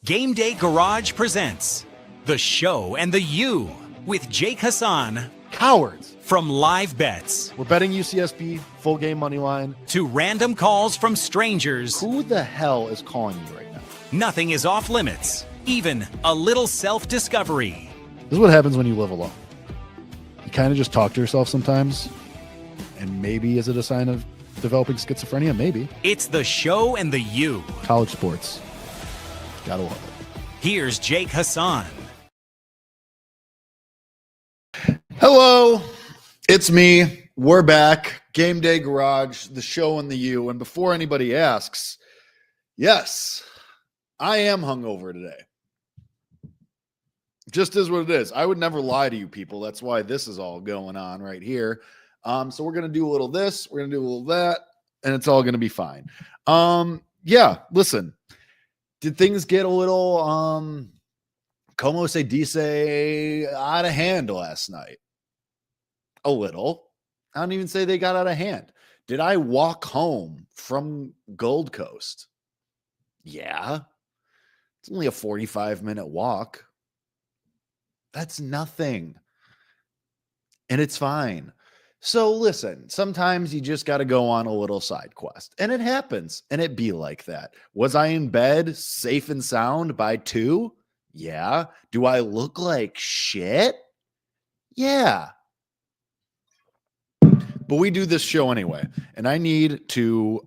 GameDay Garage presents The Show and the You with Jake Hasan. Cowards. From live bets We're betting UCSB, full game money line. to random calls from strangers, Who the hell is calling you right now? nothing is off limits, even a little self-discovery. This is what happens when you live alone. You kind of just talk to yourself sometimes. And maybe is it a sign of developing schizophrenia? Maybe. It's The Show and the You. College sports. Gotta love it. Here's Jake Hasan. Hello, it's me. We're back. GameDay Garage, the show and the you. And before anybody asks, yes, I am hungover today. Just is what it is. I would never lie to you people. That's why this is all going on right here. So we're going to do a little this, we're going to do a little that, and it's all going to be fine. Yeah, listen. Did things get a little, como se dice, out of hand last night? A little. I don't even say they got out of hand. Did I walk home from Gold Coast? Yeah. It's only a 45-minute walk. That's nothing. And it's fine. So listen, sometimes you just got to go on a little side quest. And it happens. And it be like that. Was I in bed safe and sound by 2? Yeah. Do I look like shit? Yeah. But we do this show anyway, and I need to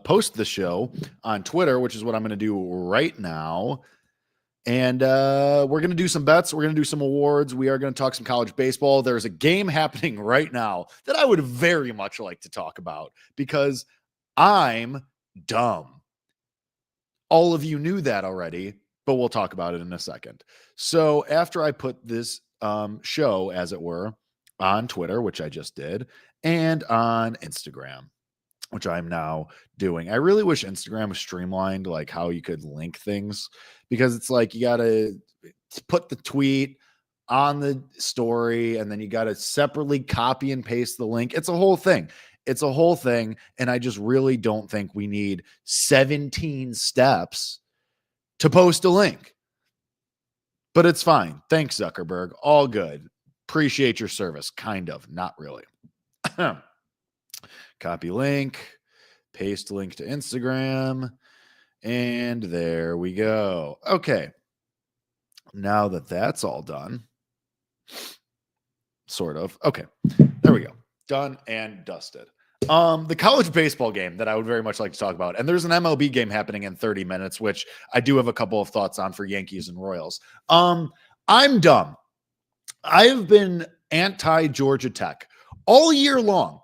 post the show on Twitter, which is what I'm going to do right now. And we're going to do some bets. We're going to do some awards. We are going to talk some college baseball. There's a game happening right now that I would very much like to talk about because I'm dumb. All of you knew that already, but we'll talk about it in a second. So after I put this show, as it were, on Twitter, which I just did, and on Instagram, which I'm now doing. I really wish Instagram was streamlined, like how you could link things, because it's like you got to put the tweet on the story and then you got to separately copy and paste the link. It's a whole thing. It's a whole thing. And I just really don't think we need 17 steps to post a link. But it's fine. Thanks, Zuckerberg. All good. Appreciate your service. Kind of. Not really. Copy link, paste link to Instagram, and there we go. Okay. Now that that's all done, sort of. Okay. There we go. Done and dusted. The college baseball game that I would very much like to talk about, and there's an MLB game happening in 30 minutes, which I do have a couple of thoughts on for Yankees and Royals. I'm dumb. I've been anti-Georgia Tech all year long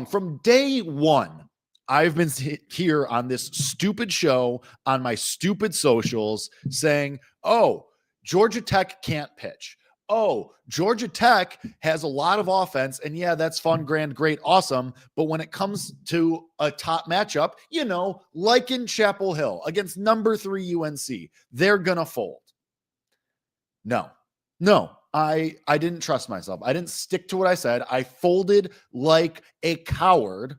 from day one. I've been here on this stupid show on my stupid socials saying, oh, Georgia Tech can't pitch. Oh, Georgia Tech has a lot of offense. And yeah, that's fun, grand, great, awesome. But when it comes to a top matchup, like in Chapel Hill against number 3 UNC, they're going to fold. No, I didn't trust myself. I didn't stick to what I said. I folded like a coward.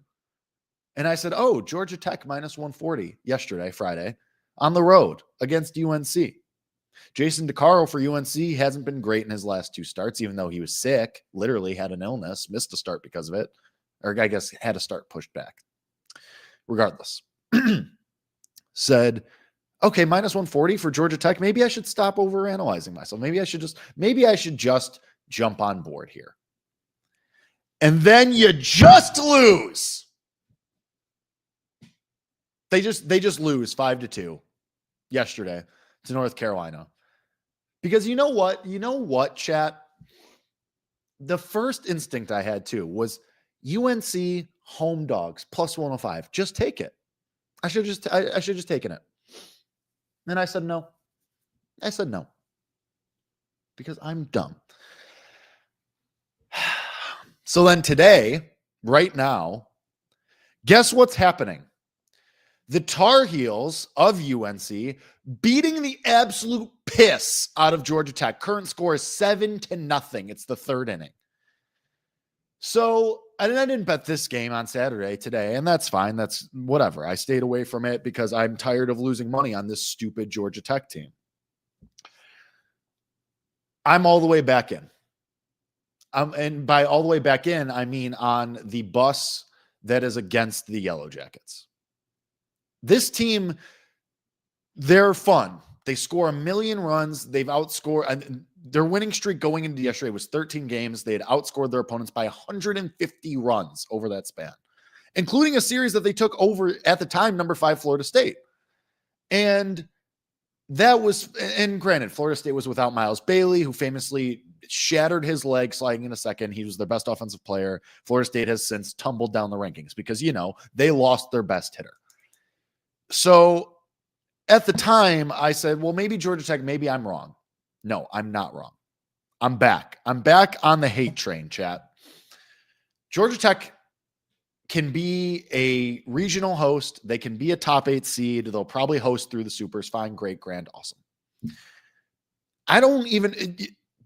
And I said, oh, Georgia Tech minus 140 yesterday, Friday, on the road against UNC. Jason DeCaro for UNC hasn't been great in his last 2 starts, even though he was sick, literally had an illness, missed a start because of it, or I guess had a start pushed back. Regardless, said, okay, minus 140 for Georgia Tech. Maybe I should stop overanalyzing myself. Maybe I should just jump on board here. And then you just lose. They just lose 5-2 yesterday to North Carolina. Because you know what, chat? The first instinct I had too was UNC home dogs plus 105. Just take it. I should just taken it. And I said no. Because I'm dumb. So then today, right now, guess what's happening? The Tar Heels of UNC beating the absolute piss out of Georgia Tech. Current score is 7-0. It's the 3rd inning. So I didn't bet this game on Saturday today, and that's fine. That's whatever. I stayed away from it because I'm tired of losing money on this stupid Georgia Tech team. I'm all the way back in. And by all the way back in, I mean on the bus that is against the Yellow Jackets. This team, they're fun. They score 1 million runs. They've outscored, and their winning streak going into yesterday was 13 games. They had outscored their opponents by 150 runs over that span, including a series that they took over at the time, number 5 Florida State. And that was, and granted, Florida State was without Miles Bailey, who famously shattered his leg sliding in a second. He was their best offensive player. Florida State has since tumbled down the rankings because, they lost their best hitter. So at the time, I said, well, maybe Georgia Tech, maybe I'm wrong. No, I'm not wrong. I'm back. I'm back on the hate train, chat. Georgia Tech can be a regional host. They can be a top 8 seed. They'll probably host through the supers. Fine, great, grand, awesome. I don't even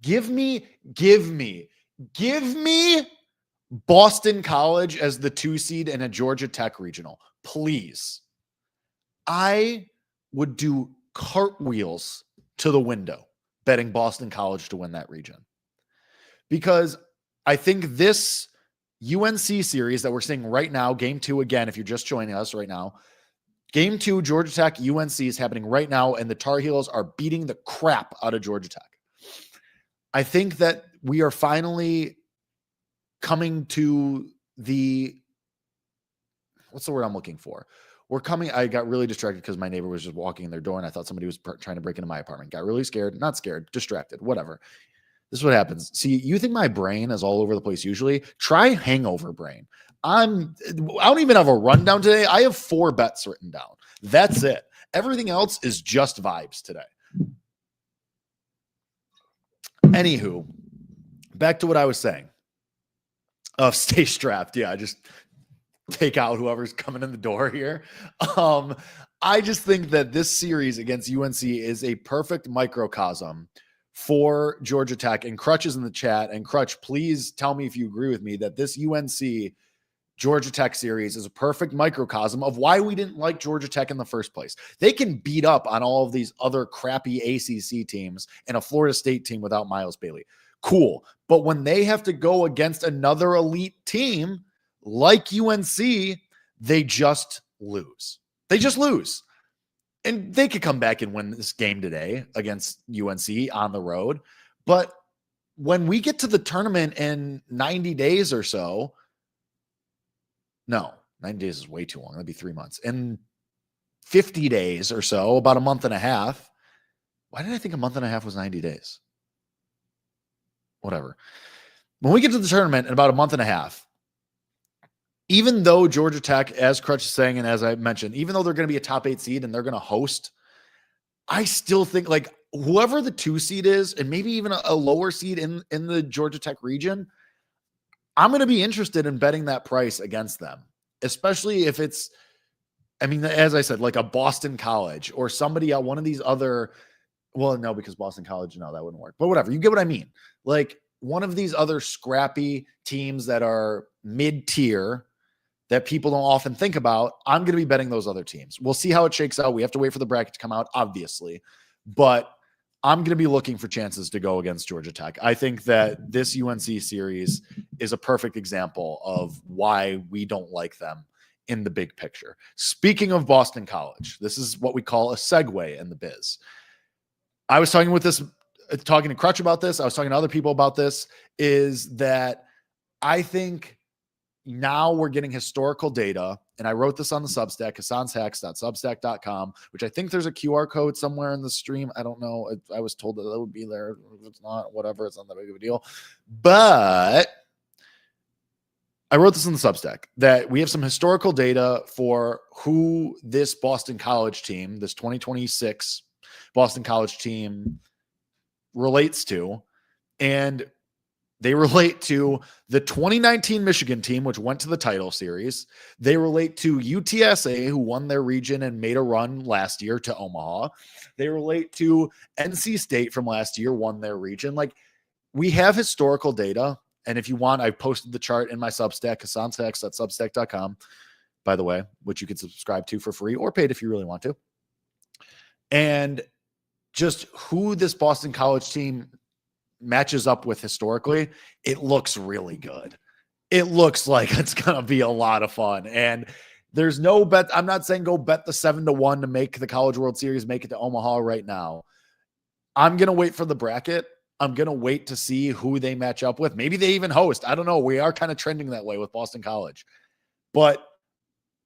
give me Boston College as the 2 seed in a Georgia Tech regional, please. I would do cartwheels to the window betting Boston College to win that region, because I think this UNC series that we're seeing right now, game 2, again, if you're just joining us right now, game 2, Georgia Tech, UNC is happening right now, and the Tar Heels are beating the crap out of Georgia Tech. I think that we are finally coming to what's the word I'm looking for? I got really distracted because my neighbor was just walking in their door and I thought somebody was trying to break into my apartment. Got really scared, not scared, distracted, whatever. This is what happens. See, you think my brain is all over the place usually? Try hangover brain. I don't even have a rundown today. I have 4 bets written down. That's it. Everything else is just vibes today. Anywho, back to what I was saying. Stay strapped. Yeah, I just take out whoever's coming in the door here. I just think that this series against UNC is a perfect microcosm for Georgia Tech. And Crutch is in the chat. And Crutch, please tell me if you agree with me that this UNC Georgia Tech series is a perfect microcosm of why we didn't like Georgia Tech in the first place. They can beat up on all of these other crappy ACC teams and a Florida State team without Miles Bailey. Cool. But when they have to go against another elite team like UNC, they just lose. They just lose. And they could come back and win this game today against UNC on the road. But when we get to the tournament in 90 days or so, no, 90 days is way too long. That'd be 3 months. In 50 days or so, about a month and a half. Why did I think a month and a half was 90 days? Whatever. When we get to the tournament in about a month and a half, even though Georgia Tech, as Crutch is saying, and as I mentioned, even though they're going to be a top 8 seed and they're going to host, I still think like whoever the 2 seed is, and maybe even a lower seed in the Georgia Tech region, I'm going to be interested in betting that price against them, especially if it's, I mean, as I said, like a Boston College or somebody at one of these other, well, no, because Boston College, no, that wouldn't work. But whatever, you get what I mean. Like one of these other scrappy teams that are mid-tier that people don't often think about, I'm going to be betting those other teams. We'll see how it shakes out. We have to wait for the bracket to come out, obviously. But I'm going to be looking for chances to go against Georgia Tech. I think that this UNC series is a perfect example of why we don't like them in the big picture. Speaking of Boston College, this is what we call a segue in the biz. I was talking to Crutch about this. I was talking to other people about this, is that I think now we're getting historical data, and I wrote this on the Substack, hasanshacks.substack.com, which I think there's a QR code somewhere in the stream. I don't know. I was told that it would be there. If it's not, whatever. It's not that big of a deal. But I wrote this in the Substack that we have some historical data for who this Boston College team, this 2026 Boston College team relates to. And they relate to the 2019 Michigan team, which went to the title series. They relate to UTSA, who won their region and made a run last year to Omaha. They relate to NC State from last year, won their region. Like, we have historical data, And if you want, I've posted the chart in my Substack, hasantext.substack.com, by the way, which you can subscribe to for free or paid if you really want to. And just who this Boston College team matches up with historically, it looks really good. It looks like it's going to be a lot of fun. And there's no bet. I'm not saying go bet the 7-1 to make the College World Series, make it to Omaha right now. I'm going to wait for the bracket. I'm going to wait to see who they match up with. Maybe they even host. I don't know. We are kind of trending that way with Boston College. But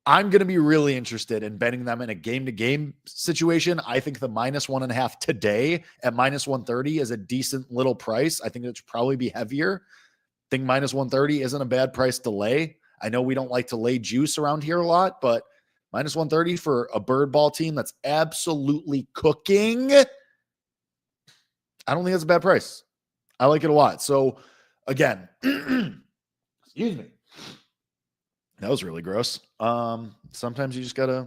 I'm going to be really interested in betting them in a game-to-game situation. I think the -1.5 today at -130 is a decent little price. I think it should probably be heavier. I think -130 isn't a bad price to lay. I know we don't like to lay juice around here a lot, but -130 for a bird ball team that's absolutely cooking, I don't think that's a bad price. I like it a lot. So again, excuse me. That was really gross. Sometimes you just gotta,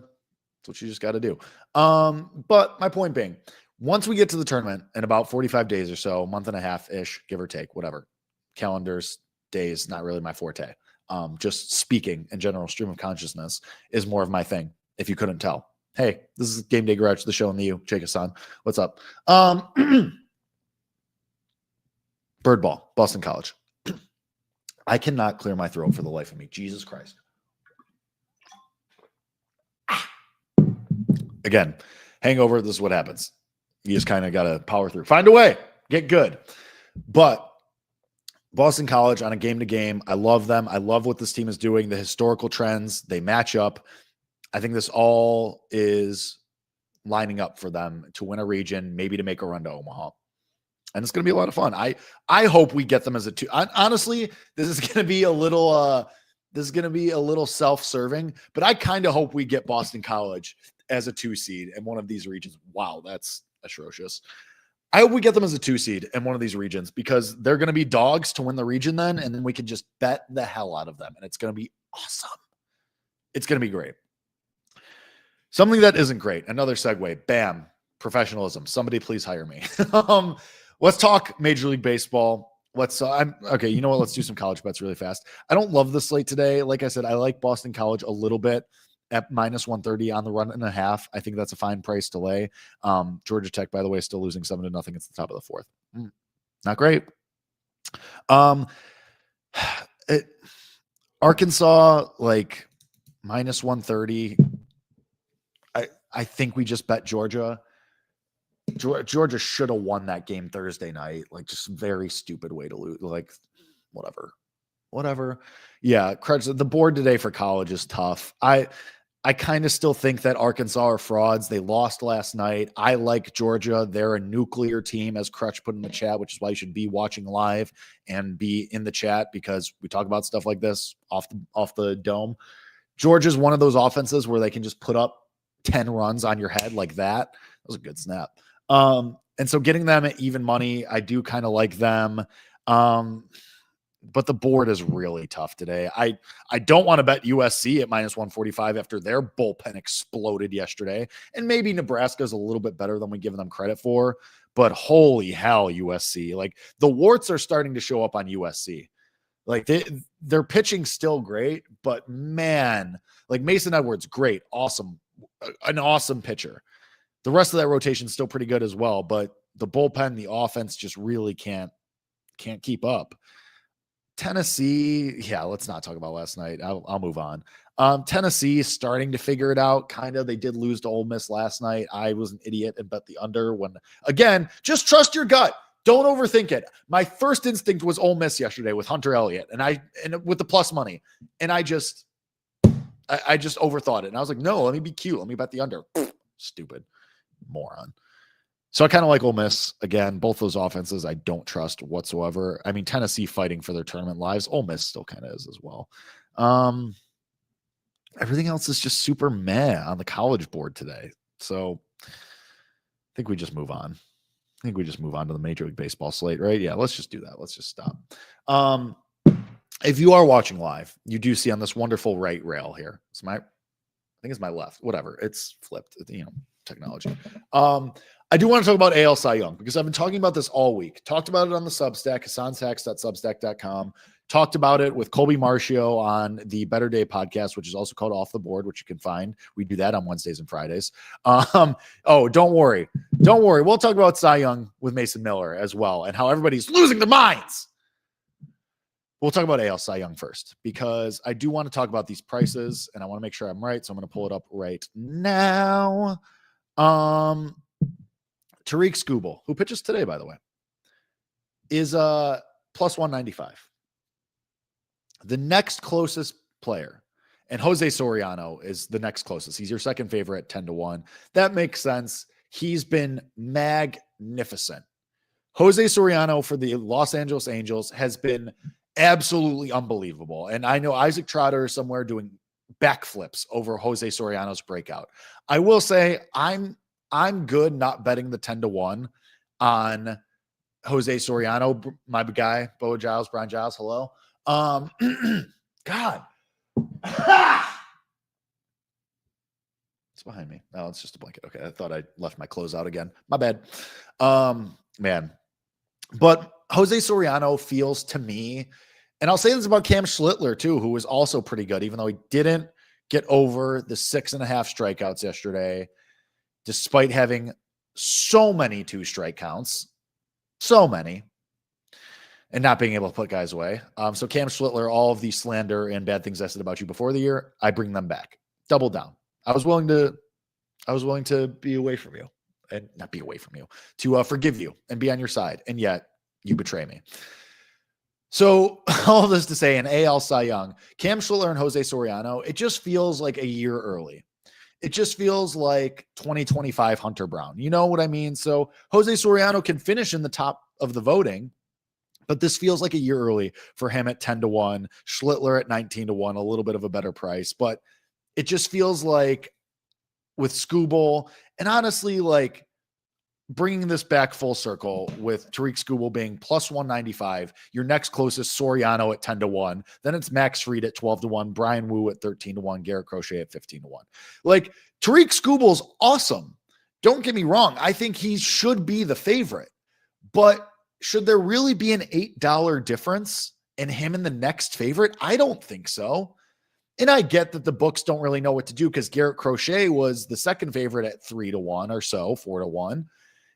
that's what you just gotta do. But my point being, once we get to the tournament in about 45 days or so, a month and a half-ish, give or take, whatever. Calendars, days, not really my forte. Just speaking in general, stream of consciousness is more of my thing, if you couldn't tell. Hey, this is Game Day Garage, the show and the you, Jake Hasan. What's up? Bird ball, Boston College. I cannot clear my throat for the life of me. Jesus Christ. Again, hangover, this is what happens. You just kind of got to power through. Find a way. Get good. But Boston College on a game-to-game, I love them. I love what this team is doing. The historical trends, they match up. I think this all is lining up for them to win a region, maybe to make a run to Omaha. And it's going to be a lot of fun. I hope we get them as a 2. Honestly, this is going to be a little self-serving, but I kind of hope we get Boston College as a 2 seed in one of these regions. Wow, that's atrocious. I hope we get them as a 2 seed in one of these regions because they're going to be dogs to win the region then, and then we can just bet the hell out of them, and it's going to be awesome. It's going to be great. Something that isn't great, another segue, bam, professionalism. Somebody please hire me. Let's talk Major League Baseball. Okay. You know what? Let's do some college bets really fast. I don't love the slate today. Like I said, I like Boston College a little bit at -130 on the 1.5. I think that's a fine price to lay. Georgia Tech, by the way, still losing 7-0. It's the top of the 4th. Not great. Arkansas, like -130. I think we just bet Georgia. Georgia should have won that game Thursday night. Like, just very stupid way to lose. Like, whatever. Yeah, the board today for college is tough. I kind of still think that Arkansas are frauds. They lost last night. I like Georgia. They're a nuclear team, as Crutch put in the chat, which is why you should be watching live and be in the chat because we talk about stuff like this off the dome. Georgia's one of those offenses where they can just put up 10 runs on your head like that. That was a good snap. And so getting them at even money, I do kind of like them. But the board is really tough today. I don't want to bet USC at -145 after their bullpen exploded yesterday. And maybe Nebraska is a little bit better than we give them credit for, but holy hell, USC. Like, the warts are starting to show up on USC. Like, their pitching still great, but man, like Mason Edwards, great, awesome, an awesome pitcher. The rest of that rotation is still pretty good as well, but the bullpen, the offense just really can't keep up. Tennessee, yeah, let's not talk about last night. I'll move on. Tennessee is starting to figure it out, kind of. They did lose to Ole Miss last night. I was an idiot and bet the under when, again, just trust your gut. Don't overthink it. My first instinct was Ole Miss yesterday with Hunter Elliott and with the plus money. And I just overthought it. And I was like, no, let me be cute. Let me bet the under. Stupid moron. So I kind of like Ole Miss. Again, both those offenses I don't trust whatsoever. I mean, Tennessee fighting for their tournament lives. Ole Miss still kind of is as well. Everything else is just super meh on the college board today. So I think we just move on. I think we just move on to the Major League Baseball slate, right? Yeah, let's just do that. Let's just stop. If you are watching live, you do see on this wonderful right rail here. I think it's my left. Whatever. It's flipped. Technology. I do want to talk about AL Cy Young because I've been talking about this all week. Talked about it on the Substack, hasansacks.substack.com. Talked about it with Colby Marcio on the Better Day podcast, which is also called Off the Board, which you can find. We do that on Wednesdays and Fridays. Don't worry. We'll talk about Cy Young with Mason Miller as well and how everybody's losing their minds. We'll talk about AL Cy Young first because I do want to talk about these prices and I want to make sure I'm right. So I'm going to pull it up right now. Tariq Skubal, who pitches today, by the way, is plus 195. The next closest player, and Jose Soriano is the next closest. He's your second favorite at 10-1. That makes sense. He's been magnificent. Jose Soriano for the Los Angeles Angels has been absolutely unbelievable. And I know Isaac Trotter is somewhere doing backflips over Jose Soriano's breakout. I will say I'm good not betting the 10-1 on Jose Soriano, my guy, Bo Giles, Brian Giles. Hello. God. It's behind me. Oh, it's just a blanket. Okay. I thought I left my clothes out again. My bad. Man. But Jose Soriano feels to me, and I'll say this about Cam Schlittler too, who was also pretty good, even though he didn't get over the 6.5 strikeouts yesterday, despite having so many 2-strike counts, so many, and not being able to put guys away. So Cam Schlittler, all of the slander and bad things I said about you before the year, I bring them back. Double down. I was willing to be away from you and not be away from you, to forgive you and be on your side. And yet you betray me. So all this to say, in AL Cy Young, Cam Schlittler and Jose Soriano, it just feels like a year early. It just feels like 2025 Hunter Brown. You know what I mean? So Jose Soriano can finish in the top of the voting, but this feels like a year early for him at 10-1, Schlittler at 19-1, a little bit of a better price. But it just feels like with Skubal, and honestly, like bringing this back full circle with Tariq Skubal being plus 195, your next closest Soriano at 10-1, then it's Max Fried at 12-1, Brian Wu at 13-1, Garrett Crochet at 15-1. Like Tariq Skubal's awesome. Don't get me wrong. I think he should be the favorite, but should there really be an $8 difference in him and the next favorite? I don't think so. And I get that the books don't really know what to do because Garrett Crochet was the second favorite at 3-1 or so, 4-1.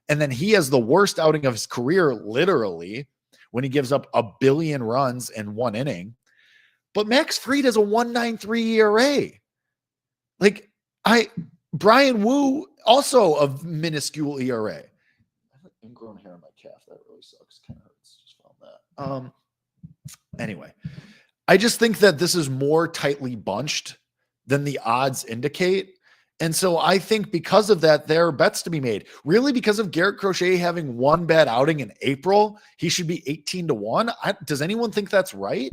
And then he has the worst outing of his career, literally, when he gives up 1 billion runs in 1 inning. But Max Fried has a 1.93 ERA. Like Brian Wu, also a minuscule ERA. I have ingrown hair on my calf. That really sucks. Kind of hurts. Just found that. Anyway, I just think that this is more tightly bunched than the odds indicate. And so I think because of that, there are bets to be made. Really, because of Garrett Crochet having 1 bad outing in April, he should be 18-1. Does anyone think that's right?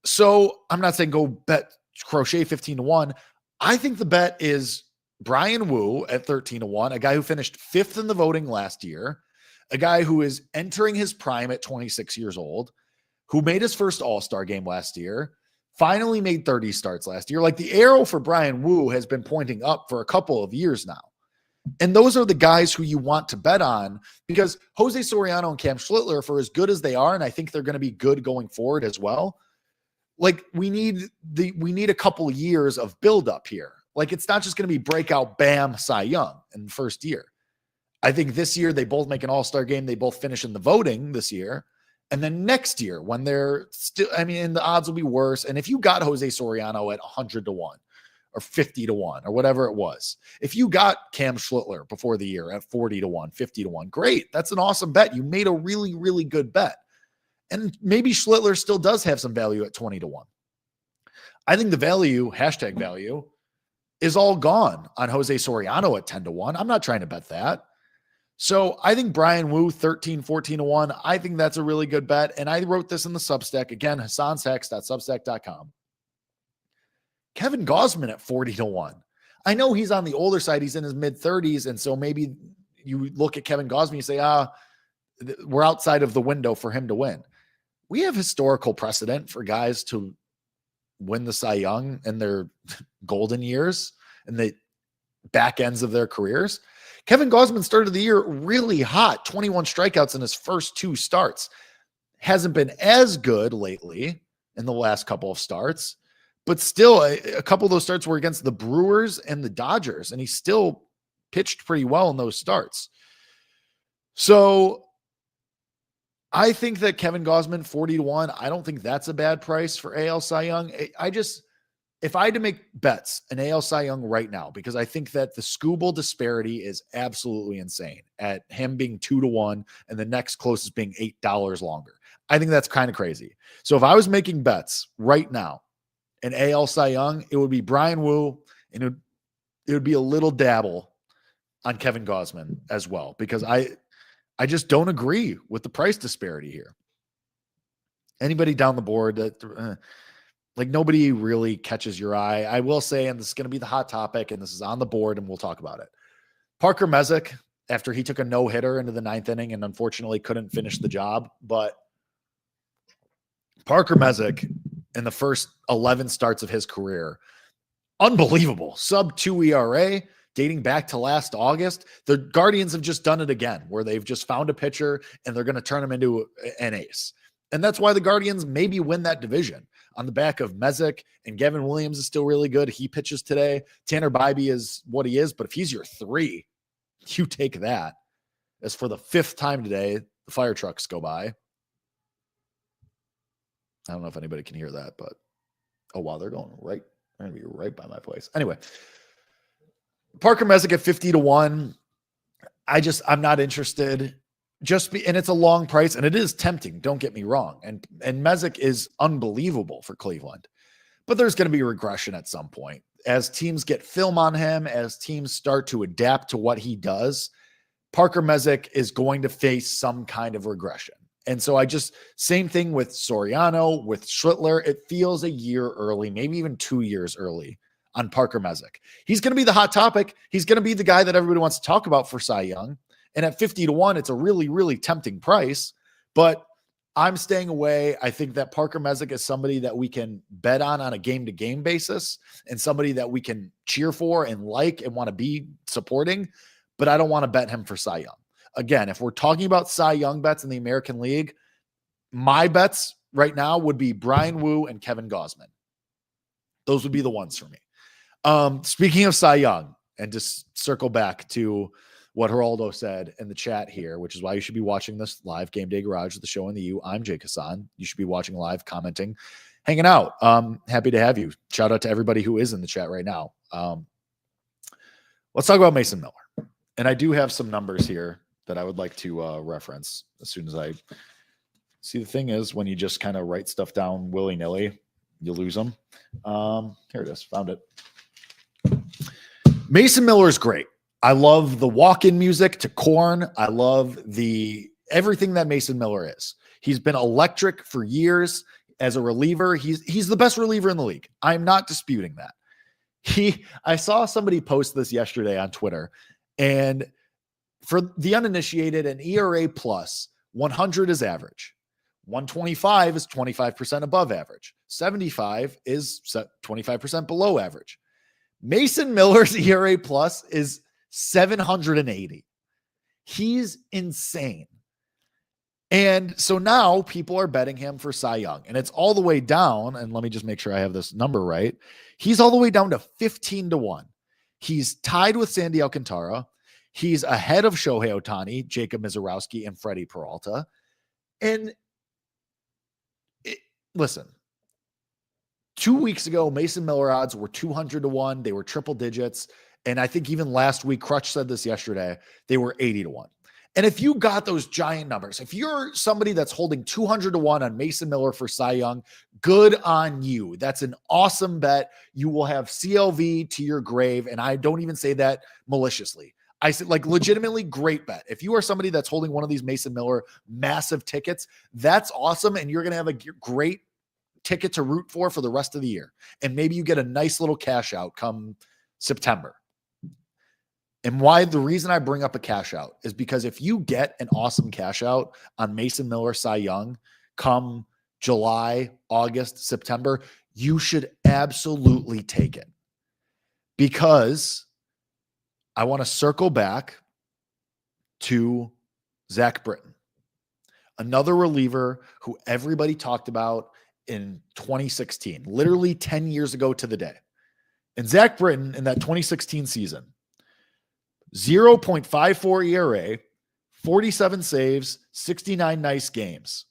So I'm not saying go bet Crochet 15-1. I think the bet is Brian Wu at 13-1, a guy who finished 5th in the voting last year, a guy who is entering his prime at 26 years old, who made his first All-Star game last year, finally made 30 starts last year. Like the arrow for Brian Wu has been pointing up for a couple of years now. And those are the guys who you want to bet on because Jose Soriano and Cam Schlittler, for as good as they are, and I think they're going to be good going forward as well, like we need a couple of years of buildup here. Like it's not just going to be breakout, bam, Cy Young in the first year. I think this year they both make an All-Star game. They both finish in the voting this year. And then next year, when they're still, the odds will be worse. And if you got Jose Soriano at 100-1 or 50-1 or whatever it was, if you got Cam Schlittler before the year at 40-1, 50-1, great. That's an awesome bet. You made a really, really good bet. And maybe Schlittler still does have some value at 20-1. I think the value, hashtag value, is all gone on Jose Soriano at 10-1. I'm not trying to bet that. So I think Brian Wu, 13, 14-1. I think that's a really good bet. And I wrote this in the Substack. Again, hasansacks.substack.com. Kevin Gausman at 40-1. I know he's on the older side. He's in his mid-30s. And so maybe you look at Kevin Gausman and say, we're outside of the window for him to win. We have historical precedent for guys to win the Cy Young in their golden years and the back ends of their careers. Kevin Gausman started the year really hot, 21 strikeouts in his first 2 starts. Hasn't been as good lately in the last couple of starts, but still a couple of those starts were against the Brewers and the Dodgers, and he still pitched pretty well in those starts. So I think that Kevin Gausman, 40-1, I don't think that's a bad price for AL Cy Young. If I had to make bets in AL Cy Young right now, because I think that the Skubal disparity is absolutely insane at him being 2-1 and the next closest being $8 longer. I think that's kind of crazy. So if I was making bets right now in AL Cy Young, it would be Brian Wu, and it would be a little dabble on Kevin Gausman as well, because I just don't agree with the price disparity here. Anybody down the board that nobody really catches your eye. I will say, and this is going to be the hot topic, and this is on the board, and we'll talk about it. Parker Messick, after he took a no-hitter into the 9th inning and unfortunately couldn't finish the job, but Parker Messick in the first 11 starts of his career, unbelievable. Sub-2 ERA, dating back to last August. The Guardians have just done it again, where they've just found a pitcher and they're going to turn him into an ace. And that's why the Guardians maybe win that division on the back of Messick, and Gavin Williams is still really good. He pitches today. Tanner Bybee is what he is, but if he's your 3, you take that. As for the 5th time today, the fire trucks go by. I don't know if anybody can hear that, but oh wow, they're going to be right by my place. Anyway, Parker Messick at 50-1. I'm not interested. And it's a long price, and it is tempting. Don't get me wrong. And Messick is unbelievable for Cleveland, but there's going to be regression at some point as teams get film on him, as teams start to adapt to what he does. Parker Messick is going to face some kind of regression. And so same thing with Soriano, with Schlittler. It feels a year early, maybe even 2 years early on Parker Messick. He's going to be the hot topic. He's going to be the guy that everybody wants to talk about for Cy Young. And at 50-1, it's a really, really tempting price, but I'm staying away. I think that Parker Messick is somebody that we can bet on a game-to-game basis, and somebody that we can cheer for and like and want to be supporting, but I don't want to bet him for Cy Young. Again, if we're talking about Cy Young bets in the American League, my bets right now would be Brian Wu and Kevin Gausman. Those would be the ones for me. Speaking of Cy Young, and just circle back to what Geraldo said in the chat here, which is why you should be watching this live GameDay Garage with the show and the U. I'm Jake Hasan. You should be watching live, commenting, hanging out. Happy to have you. Shout out to everybody who is in the chat right now. Let's talk about Mason Miller. And I do have some numbers here that I would like to reference as soon as I see. The thing is, when you just kind of write stuff down willy-nilly, you lose them. Here it is. Found it. Mason Miller is great. I love the walk-in music to Korn. I love everything that Mason Miller is. He's been electric for years as a reliever. He's the best reliever in the league. I'm not disputing that. I saw somebody post this yesterday on Twitter, and for the uninitiated, an ERA plus 100 is average. 125 is 25% above average. 75 is 25% below average. Mason Miller's ERA plus is 780. He's insane. And so now people are betting him for Cy Young, and it's all the way down. And let me just make sure I have this number right. He's all the way down to 15-1. He's tied with Sandy Alcantara. He's ahead of Shohei Ohtani, Jacob Mizorowski, and Freddie Peralta. And listen, 2 weeks ago, Mason Miller odds were 200-1. They were triple digits. And I think even last week, Crutch said this yesterday, they were 80-1. And if you got those giant numbers, if you're somebody that's holding 200-1 on Mason Miller for Cy Young, good on you. That's an awesome bet. You will have CLV to your grave. And I don't even say that maliciously. I said, legitimately great bet. If you are somebody that's holding one of these Mason Miller massive tickets, that's awesome. And you're going to have a great ticket to root for the rest of the year. And maybe you get a nice little cash out come September. And the reason I bring up a cash out is because if you get an awesome cash out on Mason Miller, Cy Young, come July, August, September, you should absolutely take it. Because I want to circle back to Zach Britton, another reliever who everybody talked about in 2016, literally 10 years ago to the day. And Zach Britton in that 2016 season, 0.54 ERA, 47 saves, 69 nice games.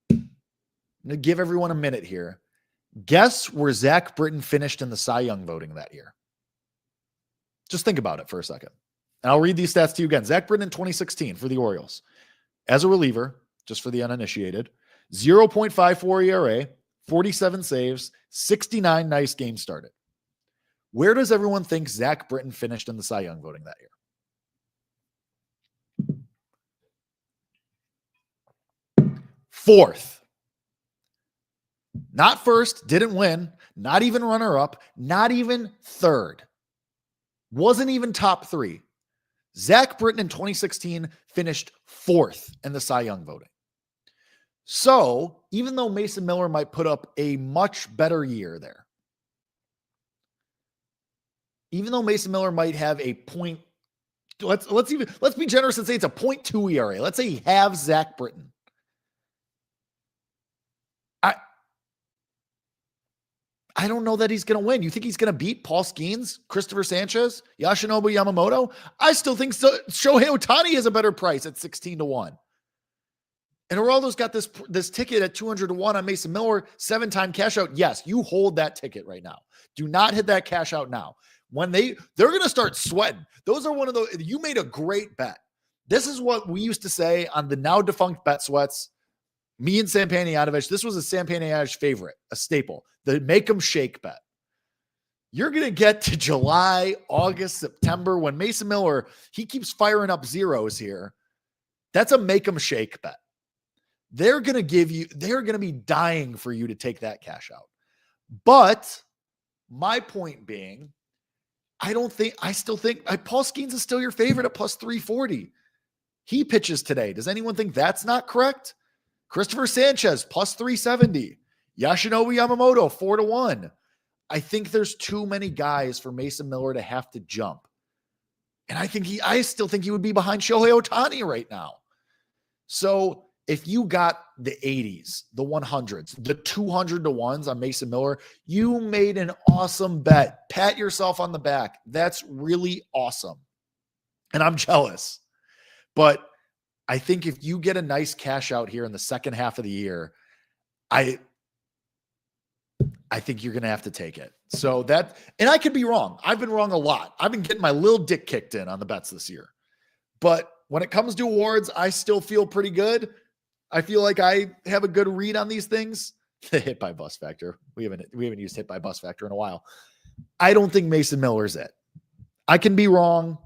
I'm going to give everyone a minute here. Guess where Zach Britton finished in the Cy Young voting that year? Just think about it for a second. And I'll read these stats to you again. Zach Britton in 2016 for the Orioles. As a reliever, just for the uninitiated, 0.54 ERA, 47 saves, 69 nice games started. Where does everyone think Zach Britton finished in the Cy Young voting that year? Fourth. Not first, didn't win, not even runner-up, not even third. Wasn't even top three. Zach Britton in 2016 finished fourth in the Cy Young voting. So, even though Mason Miller might put up a much better year there, even though Mason Miller might have a point, let's be generous and say it's a 0.2 ERA. Let's say he halves Zach Britton. I don't know that he's going to win. You think he's going to beat Paul Skeens, Christopher Sanchez, Yoshinobu Yamamoto? I still think Shohei Ohtani is a better price at 16-1. And Geraldo's got this ticket at 200-1 on Mason Miller, 7-time cash out. Yes, you hold that ticket right now. Do not hit that cash out now. When they're going to start sweating. Those are one of those, you made a great bet. This is what we used to say on the now defunct Bet Sweats. Me and Sam Panayotovich, this was a Sam Panayotovich favorite, a staple, the make 'em shake bet. You're going to get to July, August, September when Mason Miller, he keeps firing up zeros here. That's a make 'em shake bet. They're going to be dying for you to take that cash out. But my point being, I still think Paul Skeens is still your favorite at plus 340. He pitches today. Does anyone think that's not correct? Christopher Sanchez, plus 370. Yoshinobu Yamamoto, 4-1. I think there's too many guys for Mason Miller to have to jump. And I still think he would be behind Shohei Ohtani right now. So if you got the 80s, the 100s, the 200-1s on Mason Miller, you made an awesome bet. Pat yourself on the back. That's really awesome. And I'm jealous. But I think if you get a nice cash out here in the second half of the year, I think you're going to have to take it. So and I could be wrong. I've been wrong a lot. I've been getting my little dick kicked in on the bets this year. But when it comes to awards, I still feel pretty good. I feel like I have a good read on these things. The hit by bus factor. We haven't used hit by bus factor in a while. I don't think Mason Miller's it. I can be wrong.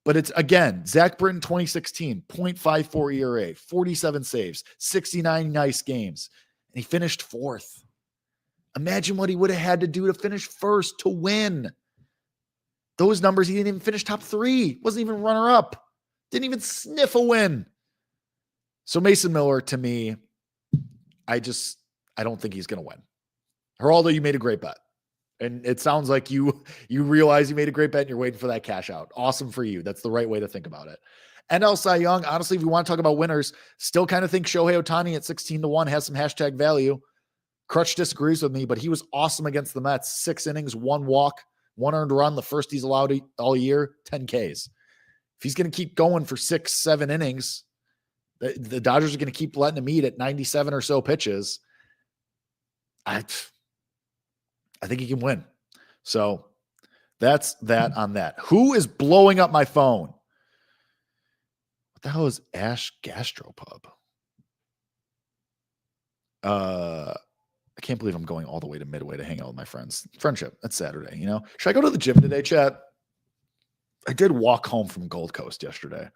But it's, again, Zach Britton, 2016, 0.54 ERA, 47 saves, 69 nice games. And he finished fourth. Imagine what he would have had to do to finish first to win. Those numbers, he didn't even finish top three. Wasn't even runner-up. Didn't even sniff a win. So Mason Miller, to me, I don't think he's going to win. Geraldo, you made a great bet. And it sounds like you realize you made a great bet and you're waiting for that cash out. Awesome for you. That's the right way to think about it. NL Cy Young, honestly, if you want to talk about winners, still kind of think Shohei Ohtani at 16-1 has some hashtag value. Crutch disagrees with me, but he was awesome against the Mets. 6 innings, 1 walk, 1 earned run, the first he's allowed all year, 10 Ks. If he's going to keep going for 6-7 innings, the Dodgers are going to keep letting him eat at 97 or so pitches. I think he can win. So that's that on that. Who is blowing up my phone? What the hell is Ash Gastropub? I can't believe I'm going all the way to Midway to hang out with my friends. Friendship. That's Saturday, you know? Should I go to the gym today, chat? I did walk home from Gold Coast yesterday.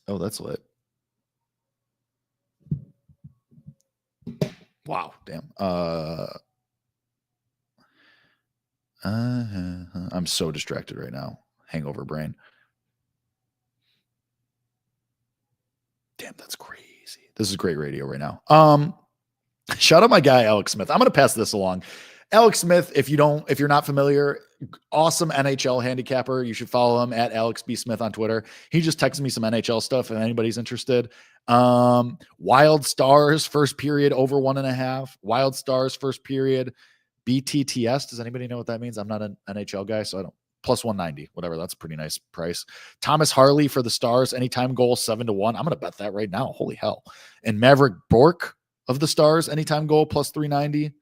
Oh, that's lit. Wow, damn. I'm so distracted right now. Hangover brain. Damn, that's crazy. This is great radio right now. Shout out my guy, Alex Smith. I'm going to pass this along. Alex Smith, if you're not familiar, awesome NHL handicapper. You should follow him at Alex B. Smith on Twitter. He just texted me some NHL stuff if anybody's interested. Wild Stars first period over 1.5. Wild Stars first period BTTS. Does anybody know what that means? I'm not an NHL guy, so I don't. Plus 190, whatever. That's a pretty nice price. Thomas Harley for the Stars, anytime goal 7-1. I'm going to bet that right now. Holy hell. And Maverick Bork of the Stars, anytime goal plus 390.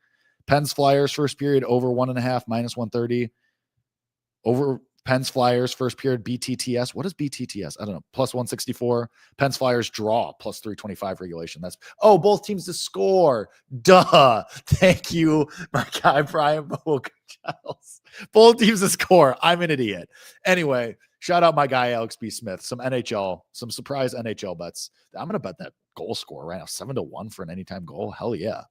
Pens Flyers first period over 1.5 minus 130. Over Pens Flyers first period BTTS. What is BTTS? I don't know. Plus 164. Pens Flyers draw plus 325 regulation. That's both teams to score. Duh. Thank you, my guy Brian Giles. Both teams to score. I'm an idiot. Anyway, shout out my guy Alex B. Smith. Some surprise NHL bets. I'm gonna bet that goal score right now. 7-1 for an anytime goal. Hell yeah.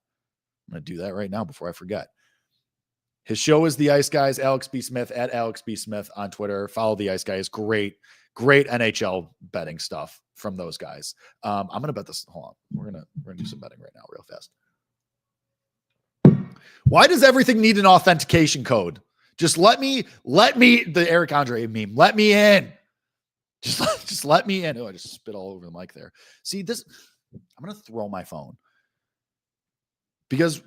I'm going to do that right now before I forget. His show is The Ice Guys, Alex B. Smith at Alex B. Smith on Twitter. Follow The Ice Guys. Great NHL betting stuff from those guys. I'm going to bet this. Hold on. We're going to do some betting right now real fast. Why does everything need an authentication code? Just let me, the Eric Andre meme, let me in. Just let me in. Oh, I just spit all over the mic there. See this, I'm going to throw my phone. Because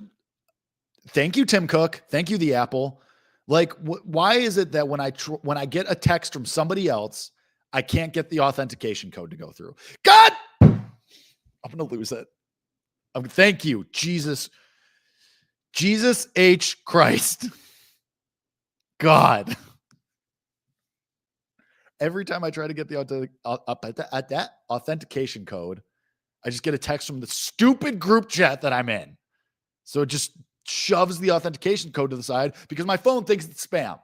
thank you, Tim Cook. Thank you, the Apple. Like, why is it that when I get a text from somebody else, I can't get the authentication code to go through? God, I'm going to lose it. Thank you, Jesus H. Christ. God. Every time I try to get the authentication code, I just get a text from the stupid group chat that I'm in. So it just shoves the authentication code to the side because my phone thinks it's spam.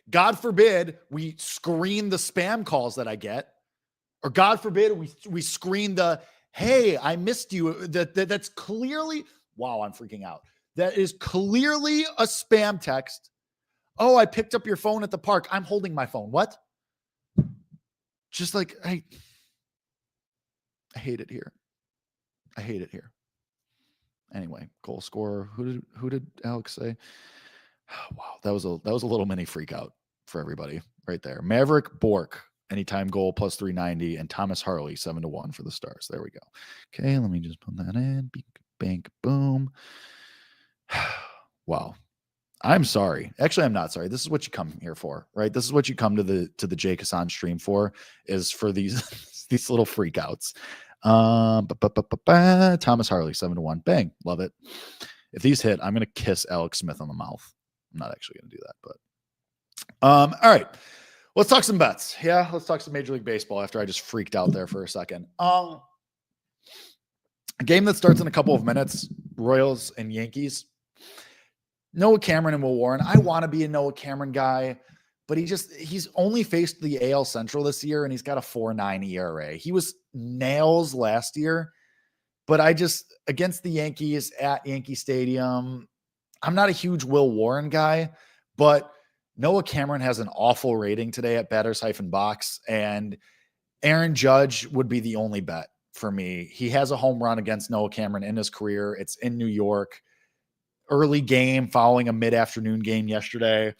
God forbid we screen the spam calls that I get, or God forbid we screen the, hey, I missed you. That's clearly, wow, I'm freaking out. That is clearly a spam text. Oh, I picked up your phone at the park. I'm holding my phone. What? Just like, I hate it here. I hate it here. Anyway, goal scorer. Who did Alex say? Wow, that was a little mini freak out for everybody right there. Maverick Bork, anytime goal plus 390, and Thomas Harley 7-1 for the Stars. There we go. Okay, let me just put that in. Bank, boom. Wow. I'm sorry. Actually, I'm not sorry. This is what you come here for, right? This is what you come to the Jake Hasan stream for, is for these these little freakouts. Thomas Harley 7-1. Bang. Love it. If these hit, I'm going to kiss Alex Smith on the mouth. I'm not actually going to do that, but all right. Let's talk some bets. Yeah, let's talk some Major League Baseball after I just freaked out there for a second. A game that starts in a couple of minutes, Royals and Yankees. Noah Cameron and Will Warren. I want to be a Noah Cameron guy, but he's only faced the AL Central this year, and he's got a 4.9 ERA. He was nails last year, but against the Yankees at Yankee Stadium, I'm not a huge Will Warren guy, but Noah Cameron has an awful rating today at batters-box, and Aaron Judge would be the only bet for me. He has a home run against Noah Cameron in his career. It's in New York. Early game following a mid-afternoon game yesterday.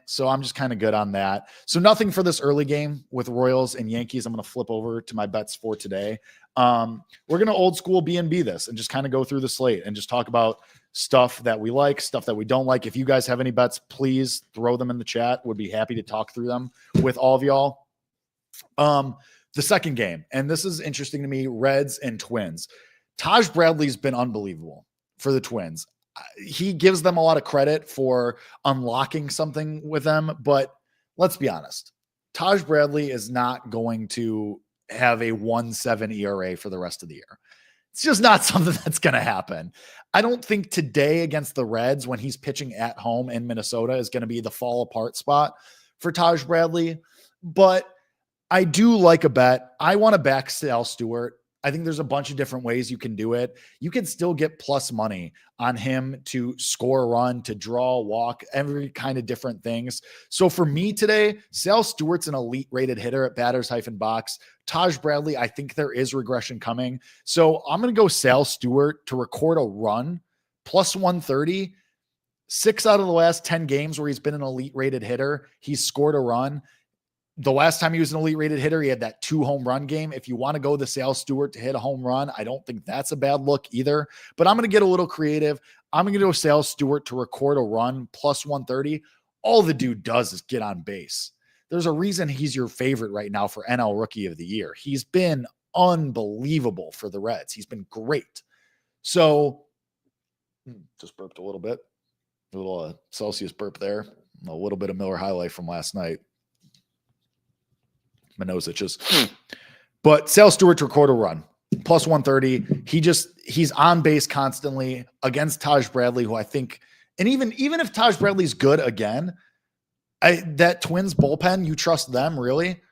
So I'm just kind of good on that. So nothing for this early game with Royals and Yankees. I'm going to flip over to my bets for today. We're going to old school B&B this and just kind of go through the slate and just talk about stuff that we like, stuff that we don't like. If you guys have any bets, please throw them in the chat. Would be happy to talk through them with all of y'all. The second game, and this is interesting to me, Reds and Twins. Taj Bradley's been unbelievable for the Twins. He gives them a lot of credit for unlocking something with them, but let's be honest. Taj Bradley is not going to have a 1.7 ERA for the rest of the year. It's just not something that's going to happen. I don't think today against the Reds, when he's pitching at home in Minnesota, is going to be the fall apart spot for Taj Bradley, but I do like a bet. I want to back Sal Stewart. I think there's a bunch of different ways you can do it. You can still get plus money on him to score a run, to draw a walk, every kind of different things. So for me today, Sal Stewart's an elite rated hitter at batters-box. Taj Bradley, I think there is regression coming. So I'm going to go Sal Stewart to record a run plus 130. 6 out of the last 10 games where he's been an elite rated hitter, he's scored a run. The last time he was an elite rated hitter, he had that 2 home run game. If you want to go the Sale Stewart to hit a home run, I don't think that's a bad look either. But I'm going to get a little creative. I'm going to go Sale Stewart to record a run plus 130. All the dude does is get on base. There's a reason he's your favorite right now for NL Rookie of the Year. He's been unbelievable for the Reds. He's been great. So just burped a little bit. A little Celsius burp there. A little bit of Miller High Life from last night. My nose itches. But Sale Stewart to record a run. Plus 130. He's on base constantly against Taj Bradley, who I think, and even if Taj Bradley's good again, that Twins bullpen, you trust them, really?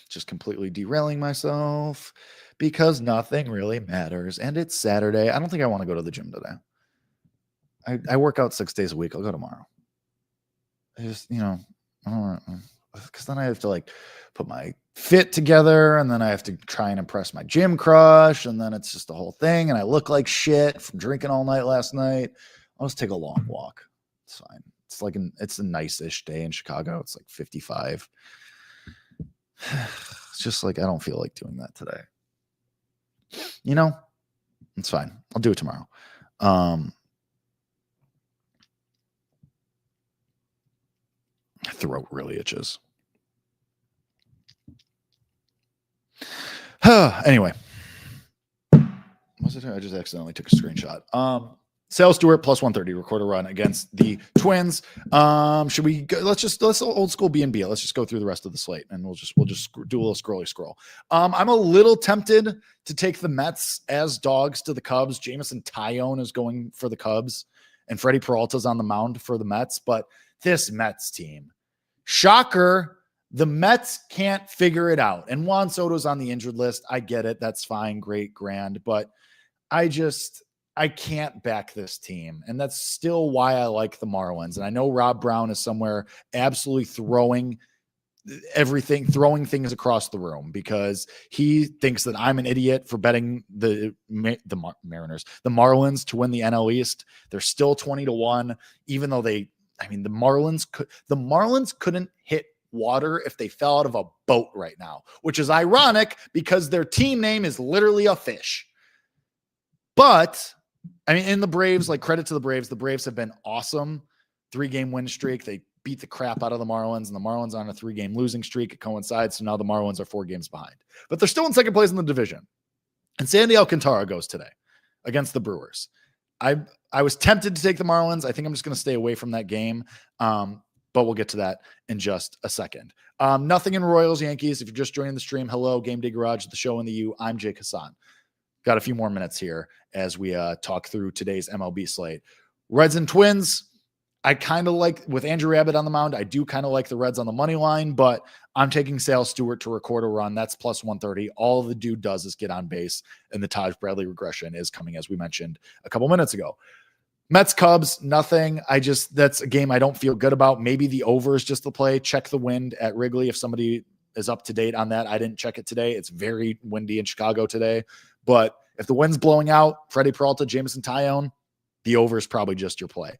Just completely derailing myself because nothing really matters. And it's Saturday. I don't think I want to go to the gym today. I work out 6 days a week. I'll go tomorrow. I just, because then I have to like put my fit together and then I have to try and impress my gym crush. And then it's just the whole thing. And I look like shit from drinking all night last night. I'll just take a long walk. It's fine. It's a nice-ish day in Chicago. It's like 55. It's just like, I don't feel like doing that today. It's fine. I'll do it tomorrow. Throat really itches. Anyway. Was it? I just accidentally took a screenshot. Sale Stewart plus 130, record a run against the Twins. Should we go? Let's old school B&B. Let's just go through the rest of the slate and we'll just do a little scrolly scroll. I'm a little tempted to take the Mets as dogs to the Cubs. Jameson Taillon is going for the Cubs and Freddie Peralta's on the mound for the Mets, but this Mets team, shocker, the Mets can't figure it out. And Juan Soto's on the injured list. I get it. That's fine. Great, grand. But I can't back this team. And that's still why I like the Marlins. And I know Rob Brown is somewhere absolutely throwing things across the room because he thinks that I'm an idiot for betting the Marlins to win the NL East. They're still 20-1, even though the Marlins couldn't hit water if they fell out of a boat right now, which is ironic because their team name is literally a fish. But in the Braves, like credit to the Braves. The Braves have been awesome. 3-game win streak. They beat the crap out of the Marlins, and the Marlins are on a 3-game losing streak. It coincides. So now the Marlins are 4 games behind, but they're still in second place in the division. And Sandy Alcantara goes today against the Brewers. I was tempted to take the Marlins. I think I'm just going to stay away from that game. But we'll get to that in just a second. Nothing in Royals Yankees. If you're just joining the stream, hello, GameDay Garage, the show in the U. I'm Jake Hasan. Got a few more minutes here as we talk through today's MLB slate. Reds and Twins. I kind of like, with Andrew Abbott on the mound, I do kind of like the Reds on the money line, but I'm taking Sale Stewart to record a run. That's plus 130. All the dude does is get on base, and the Taj Bradley regression is coming, as we mentioned a couple minutes ago. Mets, Cubs, nothing. That's a game I don't feel good about. Maybe the over is just the play. Check the wind at Wrigley if somebody is up to date on that. I didn't check it today. It's very windy in Chicago today. But if the wind's blowing out, Freddie Peralta, Jameson Taillon, the over is probably just your play.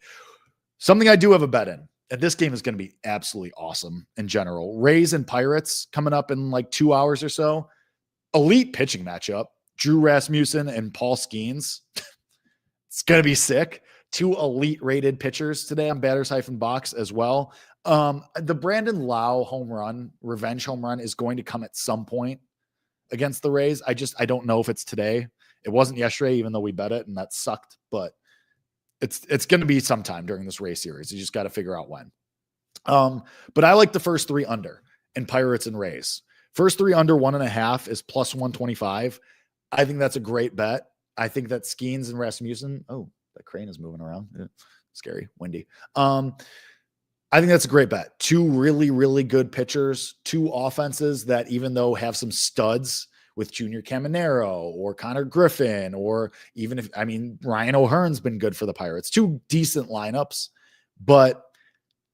Something I do have a bet in, and this game is going to be absolutely awesome in general. Rays and Pirates coming up in like 2 hours or so. Elite pitching matchup. Drew Rasmussen and Paul Skeens. It's going to be sick. 2 elite rated pitchers today on Batters-Box as well. The Brandon Lau revenge home run is going to come at some point against the Rays. I don't know if it's today. It wasn't yesterday, even though we bet it, and that sucked, but it's going to be sometime during this Rays series. You just got to figure out when. But I like the first 3 under in Pirates and Rays. First 3 under 1.5 is plus 125. I think that's a great bet. I think that Skeens and Rasmussen. Oh, that crane is moving around. Yeah, scary, windy. I think that's a great bet. 2 really, really good pitchers, 2 offenses that, even though have some studs with Junior Caminero or Connor Griffin, or even Ryan O'Hearn's been good for the Pirates. 2 decent lineups, but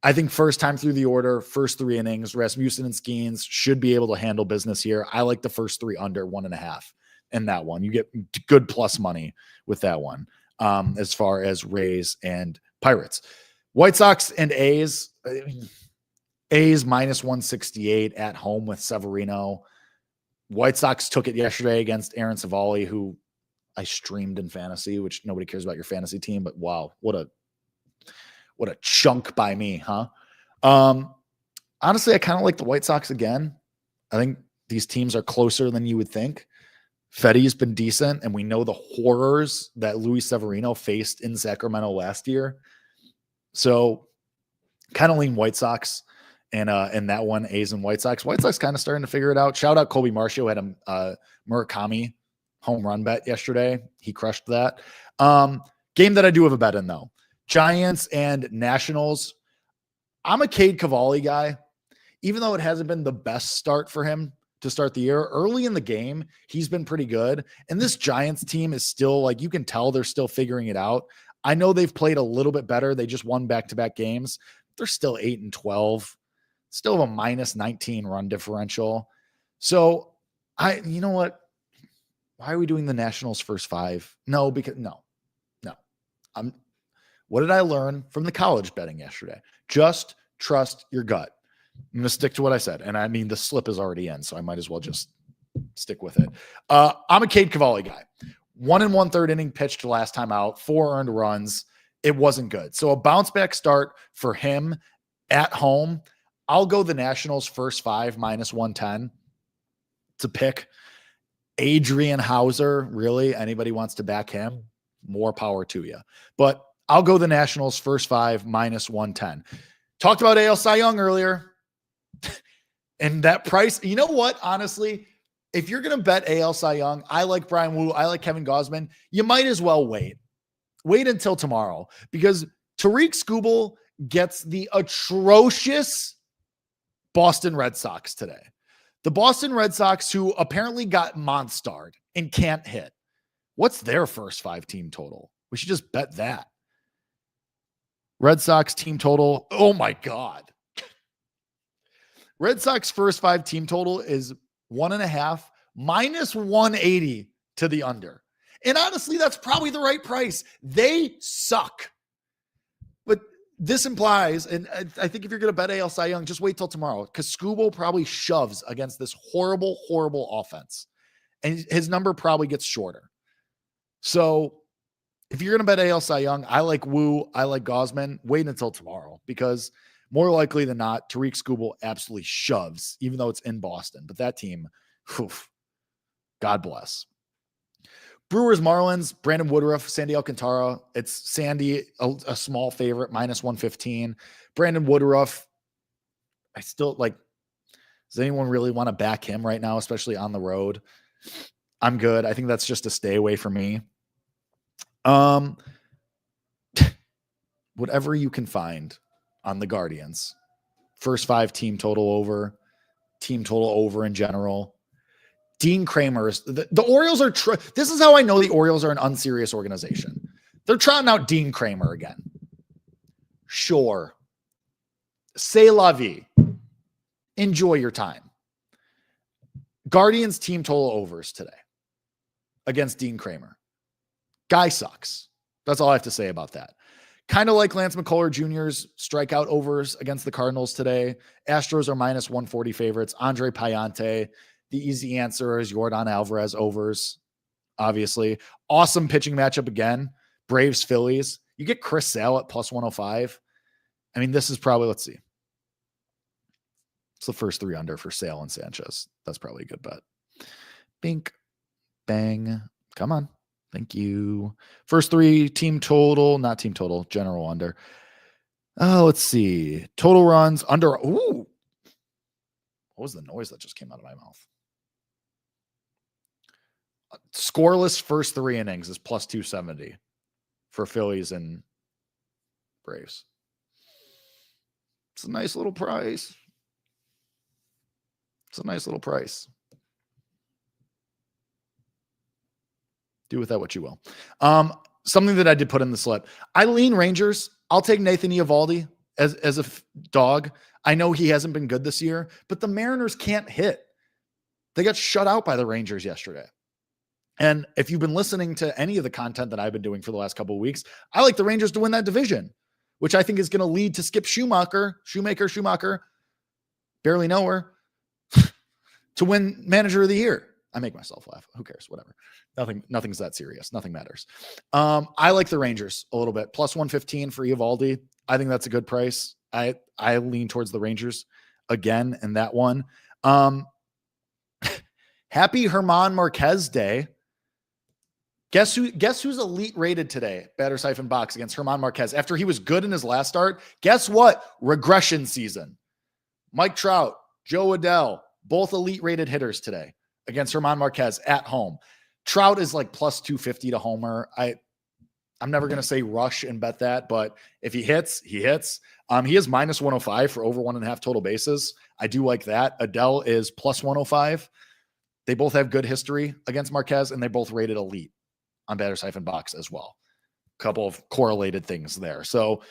I think first time through the order, first 3 innings, Rasmussen and Skeens should be able to handle business here. I like the first 3 under 1.5 in that one. You get good plus money with that one as far as Rays and Pirates. White Sox and A's. A's minus 168 at home with Severino. White Sox took it yesterday against Aaron Savali, who I streamed in fantasy, which nobody cares about your fantasy team, but wow, what a chunk by me, huh? Honestly, I kind of like the White Sox again. I think these teams are closer than you would think. Fetty's been decent, and we know the horrors that Luis Severino faced in Sacramento last year. So kind of lean White Sox and that one, A's and White Sox. White Sox kind of starting to figure it out. Shout out Colby Marshall, had a Murakami home run bet yesterday. He crushed that. Game that I do have a bet in, though. Giants and Nationals. I'm a Cade Cavalli guy. Even though it hasn't been the best start for him to start the year, early in the game, he's been pretty good. And this Giants team is still, like, you can tell they're still figuring it out. I know they've played a little bit better. They just won back-to-back games. They're still 8-12. Still have a minus 19 run differential. So, you know what? Why are we doing the Nationals first 5? No. What did I learn from the college betting yesterday? Just trust your gut. I'm going to stick to what I said. And I mean, the slip is already in, so I might as well just stick with it. I'm a Cade Cavalli guy. 1 1/3 inning pitched last time out, 4 earned runs. It wasn't good. So a bounce back start for him at home. I'll go the Nationals first 5 minus 110 to pick. Adrian Hauser, really? Anybody wants to back him? More power to you. But I'll go the Nationals first 5 minus 110. Talked about AL Cy Young earlier. And that price, you know what? Honestly, if you're going to bet AL Cy Young, I like Brian Wu, I like Kevin Gausman. You might as well wait. Wait until tomorrow, because Tariq Skubal gets the atrocious Boston Red Sox today. The Boston Red Sox, who apparently got monstered and can't hit. What's their first 5 team total? We should just bet that. Red Sox team total. Oh my God. Red Sox first 5 team total is 1.5 minus 180 to the under. And honestly, that's probably the right price. They suck. But this implies, and I think if you're going to bet AL Cy Young, just wait till tomorrow, because Skubal probably shoves against this horrible, horrible offense. And his number probably gets shorter. So if you're going to bet AL Cy Young, I like Wu, I like Gausman. Wait until tomorrow, because more likely than not, Tariq Skubal absolutely shoves, even though it's in Boston. But that team, God bless. Brewers, Marlins, Brandon Woodruff, Sandy Alcantara. It's Sandy, a small favorite, minus 115. Brandon Woodruff, I still like, does anyone really want to back him right now, especially on the road? I'm good. I think that's just a stay away for me. Whatever you can find on the Guardians. First 5 team total over in general. Dean Kramer's the Orioles are this is how I know the Orioles are an unserious organization. They're trotting out Dean Kramer again. Sure. C'est la vie. Enjoy your time. Guardians team total overs today against Dean Kramer. Guy sucks. That's all I have to say about that. Kind of like Lance McCullers Jr.'s strikeout overs against the Cardinals today. Astros are minus 140 favorites. Andre Payante. The easy answer is Yordan Alvarez overs, obviously. Awesome pitching matchup again. Braves, Phillies. You get Chris Sale at plus 105. I mean, this is probably, let's see. It's the first 3 under for Sale and Sanchez. That's probably a good bet. Bink, bang. Come on. Thank you. First 3 team total, not team total, general under. Let's see. Total runs under. Ooh. What was the noise that just came out of my mouth? Scoreless first 3 innings is plus 270 for Phillies and Braves. It's a nice little price. It's a nice little price. Do with that what you will. Something that I did put in the slip. I lean Rangers. I'll take Nathan Eovaldi as a dog. I know he hasn't been good this year, but the Mariners can't hit. They got shut out by the Rangers yesterday. And if you've been listening to any of the content that I've been doing for the last couple of weeks, I like the Rangers to win that division, which I think is going to lead to Skip Schumacher, barely know her, to win Manager of the Year. I make myself laugh. Who cares? Whatever. Nothing's that serious. Nothing matters. I like the Rangers a little bit. Plus 115 for Eovaldi. I think that's a good price. I lean towards the Rangers again in that one. Happy German Marquez Day. Guess who's elite rated today? Batters-Box against German Marquez. After he was good in his last start, guess what? Regression season. Mike Trout, Joe Adell, both elite rated hitters today against German Marquez at home. Trout is like plus 250 to homer. I'm never going to say rush and bet that, but if he hits, he hits. He is minus 105 for over 1.5 total bases. I do like that. Adell is plus 105. They both have good history against Marquez, and they both rated elite on Batters-Box as well. A couple of correlated things there. So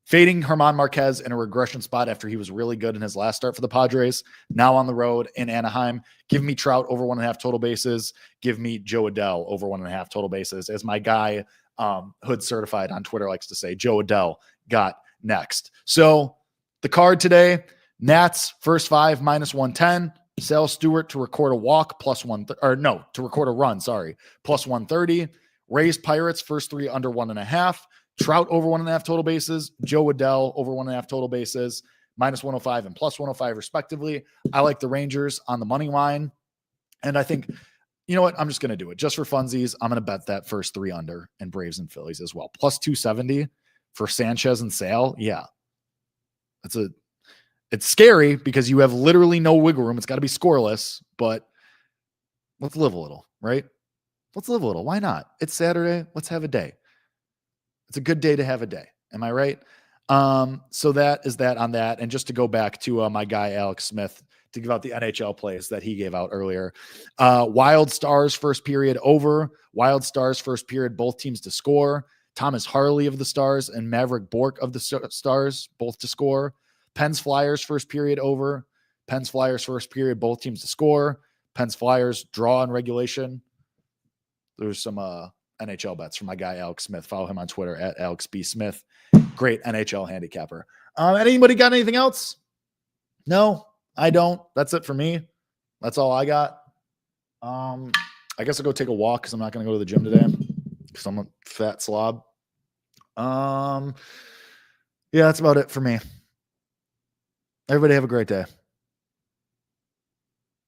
fading German Marquez in a regression spot after he was really good in his last start for the Padres. Now on the road in Anaheim. Give me Trout over 1.5 total bases. Give me Joe Adell over 1.5 total bases. As my guy, Hood Certified on Twitter likes to say, Joe Adell got next. So the card today, Nats first 5 minus 110. Sale Stewart to record a walk plus to record a run, plus 130. Rays Pirates first 3 under 1.5. Trout over 1.5 total bases. Joe Adell over 1.5 total bases, minus 105 and plus 105 respectively. I like the Rangers on the money line. And I think, you know what? I'm just going to do it just for funsies. I'm going to bet that first 3 under and Braves and Phillies as well. Plus 270 for Sanchez and Sale. Yeah. It's scary because you have literally no wiggle room. It's got to be scoreless, but let's live a little, right? Let's live a little. Why not? It's Saturday. Let's have a day. It's a good day to have a day. Am I right? So that is that on that. And just to go back to my guy, Alex Smith, to give out the NHL plays that he gave out earlier. Wild Stars first period over. Wild Stars first period, both teams to score. Thomas Harley of the Stars and Maverick Bork of the Stars, both to score. Pens Flyers first period over. Pens Flyers first period, both teams to score. Pens Flyers draw in regulation. There's some NHL bets from my guy Alex Smith. Follow him on Twitter at Alex B. Smith. Great NHL handicapper. Anybody got anything else? No, I don't. That's it for me. That's all I got. I guess I'll go take a walk because I'm not going to go to the gym today because I'm a fat slob. Yeah, that's about it for me. Everybody have a great day.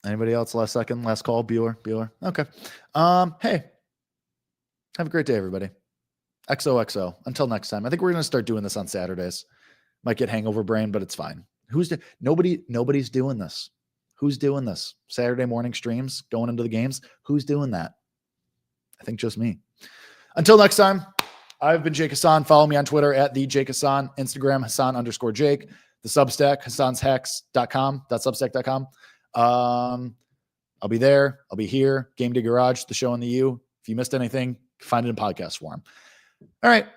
Anybody else? Last call. Bueller. Okay. Hey, have a great day, everybody. XOXO. Until next time. I think we're going to start doing this on Saturdays. Might get hangover brain, but it's fine. Nobody's doing this. Who's doing this? Saturday morning streams going into the games. Who's doing that? I think just me. Until next time, I've been Jake Hasan. Follow me on Twitter at the Jake Hasan, Instagram Hasan_Jake. The Substack, hasanshacks.com. I'll be there. I'll be here. GameDay Garage, the show on the U. If you missed anything, find it in podcast form. All right.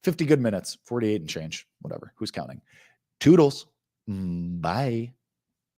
50 good minutes, 48 and change, whatever. Who's counting? Toodles. Bye.